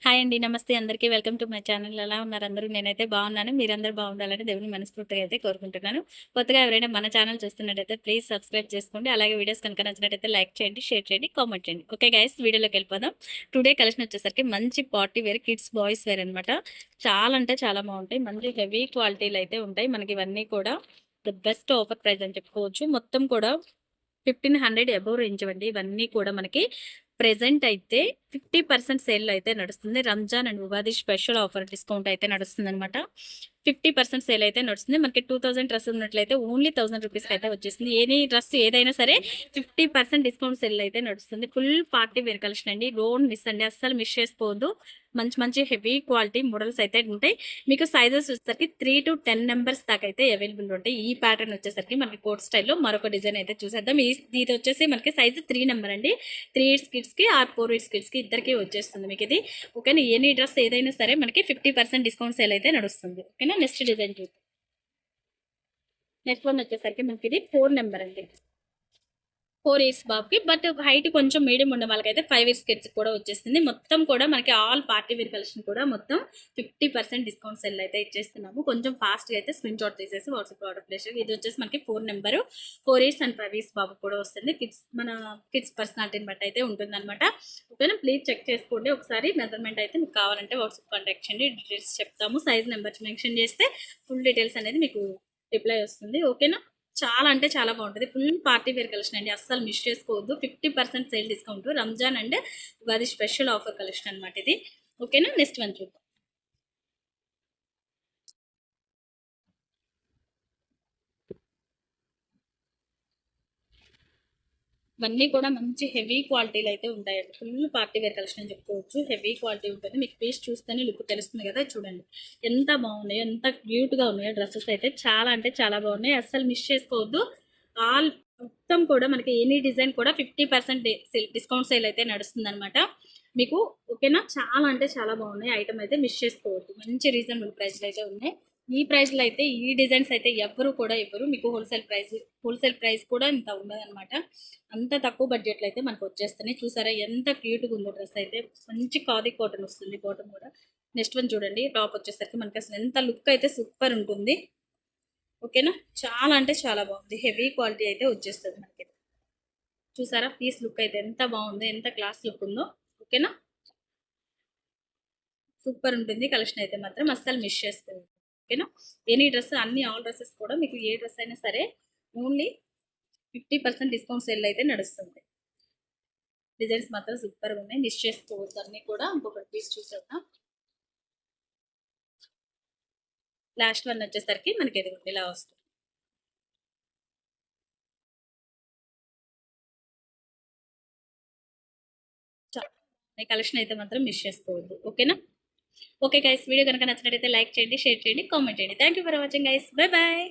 Hi అండి. నమస్తే అందరికీ. Welcome to my channel. ఎలా ఉన్నారు అందరూ? నేనైతే బాగున్నాను. మీరందరూ బాగుండాలని దేవుడిని మనస్ఫూర్తిగా అయితే కోరుకుంటున్నాను. కొత్తగా ఎవరైనా మన ఛానల్ చూస్తున్నట్టయితే ప్లీజ్ సబ్స్క్రైబ్ చేసుకోండి. అలాగే వీడియోస్ కనుక నచ్చినట్టయితే లైక్ చేయండి, షేర్ చేయండి, కామెంట్ చేయండి. ఓకే గైస్, వీడియోలోకి వెళ్ళిపోదాం. టుడే కలెక్షన్ వచ్చేసరికి మంచి party wear, kids boys wear అనమాట. చాలా అంటే చాలా బాగుంటాయి. మంచి హెవీ క్వాలిటీలు అయితే ఉంటాయి. మనకి ఇవన్నీ కూడా ద బెస్ట్ ఆఫర్ ప్రైస్ అని చెప్పుకోవచ్చు. మొత్తం కూడా 1500 అబోవ్ రేంజ్ అండి. ఇవన్నీ కూడా మనకి ప్రెజెంట్ అయితే 50% సేల్ అయితే నడుస్తుంది. Ramzan and Ugadi special offer discount అయితే నడుస్తుంది అనమాట. 50% సేల్ అయితే నడుస్తుంది. మనకి 2000 డ్రెస్ ఉన్నట్లయితే ఓన్లీ 1000 రూపీస్కి అయితే వచ్చేస్తుంది. ఎనీ డ్రెస్ ఏదైనా సరే 50% డిస్కౌంట్ సేల్ అయితే నడుస్తుంది. ఫుల్ పార్టీ వేర్ కలెక్షన్ అండి. డోంట్ మిస్ అండి, అస్సలు మిస్ చేసుకోవద్దు. మంచి మంచి హెవీ క్వాలిటీ మోడల్స్ అయితే ఉంటాయి. మీకు సైజెస్ వచ్చేసరికి 3 to 10 నెంబర్స్ దాకా అయితే అవైలబుల్ ఉంటాయి. ఈ ప్యాటర్న్ వచ్చేసరికి మనకి కోట్ స్టైల్లో మరొక డిజైన్ అయితే చూసేద్దాం. ఇది వచ్చేసి మనకి సైజ్ 3 నెంబర్ అండి. 3 ఇయర్స్ కిడ్స్కి ఆర్ 4 ఇయర్స్ కిడ్స్కి ఇద్దరికి వచ్చేస్తుంది మీకు ఇది. ఓకేనా, ఎనీ డ్రెస్ ఏదైనా సరే మనకి 50% డిస్కౌంట్ సేల్ అయితే నడుస్తుంది. ఓకేనా, నెక్స్ట్ డిజైన్ చూద్దాం. నెక్స్ట్ వన్ వచ్చేసరికి మనకి ఇది 4 నెంబర్ అండి. 4 ఇయర్స్ బాబుకి, బట్ హైట్ కొంచెం మీడియం ఉన్న వాళ్ళకైతే 5 ఇయర్స్ కిడ్స్ కూడా వచ్చేస్తుంది. మొత్తం కూడా మనకి ఆల్ పార్టీ వేర్ కలెక్షన్ కూడా మొత్తం 50% డిస్కౌంట్ సెల్ అయితే ఇచ్చేస్తున్నాము. కొంచెం ఫాస్ట్గా అయితే స్క్రీన్ షాట్ తీసేసి వాట్సాప్ ఆర్డర్ ప్లేస్. ఇది వచ్చేసి మనకి 4 నెంబరు, 4 ఇయర్స్ అండ్ 5 ఇయర్స్ బాబు కూడా వస్తుంది. మన కిడ్స్ పర్సనాలిటీని బట్టి అయితే ఉంటుంది అనమాట. ఓకేనా, ప్లీజ్ చెక్ చేసుకోండి ఒకసారి. మెజర్మెంట్ అయితే మీకు కావాలంటే వాట్సాప్ కాంటాక్ట్ చేయండి, డీటెయిల్స్ చెప్తాము. సైజ్ నెంబర్స్ మెన్షన్ చేస్తే ఫుల్ డీటెయిల్స్ అనేది మీకు రిప్లై వస్తుంది. ఓకేనా, చాలా అంటే చాలా బాగుంటుంది. ఫుల్ పార్టీ వేర్ కలెక్షన్ అండి, అస్సలు మిస్ చేసుకోవద్దు. 50% sale discount, Ramzan and Ugadi special offer collection అనమాట ఇది. ఓకేనా, నెక్స్ట్ వన్ చూద్దాం. ఇవన్నీ కూడా మంచి హెవీ క్వాలిటీలు అయితే ఉంటాయండి. ఫుల్ పార్టీ వేర్ కలెక్షన్ అని చెప్పుకోవచ్చు. హెవీ క్వాలిటీ ఉంటుంది. మీకు పీస్ చూస్తేనే లుక్ తెలుస్తుంది కదా. చూడండి ఎంత బాగున్నాయో, ఎంత క్యూట్గా ఉన్నాయో డ్రెస్సెస్ అయితే. చాలా అంటే చాలా బాగున్నాయి, అస్సలు మిస్ చేసుకోవద్దు. ఆల్ మొత్తం కూడా మనకి ఎనీ డిజైన్ కూడా 50% డిస్కౌంట్ సేల్ అయితే నడుస్తుంది అనమాట మీకు. ఓకేనా, చాలా అంటే చాలా బాగున్నాయి. ఐటమ్ అయితే మిస్ చేసుకోవద్దు. మంచి రీజనబుల్ ప్రైస్లో అయితే ఉన్నాయి. ఈ ప్రైస్లో అయితే ఈ డిజైన్స్ అయితే ఎవ్వరు కూడా ఇవ్వరు మీకు. హోల్సేల్ ప్రైస్ కూడా ఇంత ఉండదు అనమాట. అంత తక్కువ బడ్జెట్లో అయితే మనకు వచ్చేస్తున్నాయి. చూసారా ఎంత క్యూట్గా ఉందో డ్రెస్ అయితే. మంచి ఖాదీ కాటన్ వస్తుంది, బాటమ్ కూడా. నెక్స్ట్ వన్ చూడండి. టాప్ వచ్చేసరికి మనకి అసలు ఎంత లుక్ అయితే సూపర్ ఉంటుంది. ఓకేనా, చాలా అంటే చాలా బాగుంది. హెవీ క్వాలిటీ అయితే వచ్చేస్తుంది మనకి. చూసారా పీస్ లుక్ అయితే ఎంత బాగుందో, ఎంత క్లాస్ లుక్ ఉందో. ఓకేనా, సూపర్ ఉంటుంది కలెక్షన్ అయితే మాత్రం, అస్సలు మిస్ చేసుకోండి. ఓకేనా, ఎనీ డ్రెస్, అన్ని ఆల్ డ్రెస్సెస్ కూడా మీకు ఏ డ్రెస్ అయినా సరే ఓన్లీ 50% డిస్కౌంట్ సేల్ అయితే నడుస్తుంది. డిజైన్స్ మాత్రం సూపర్గా ఉన్నాయి, మిస్ చేసుకోవద్దు. అన్నీ కూడా ఇంకొకటి పీస్ చూసేద్దాం. లాస్ట్ వన్ వచ్చేసరికి మనకి ఎదుగుండి ఇలా వస్తుంది. కలెక్షన్ అయితే మాత్రం మిస్ చేసుకోవద్దు. ఓకేనా, ఓకే గైస్, వీడియో కనుక నచ్చినట్టయితే లైక్ చేయండి, షేర్ చేయండి, కామెంట్ చేయండి. Thank you for watching guys. Bye bye.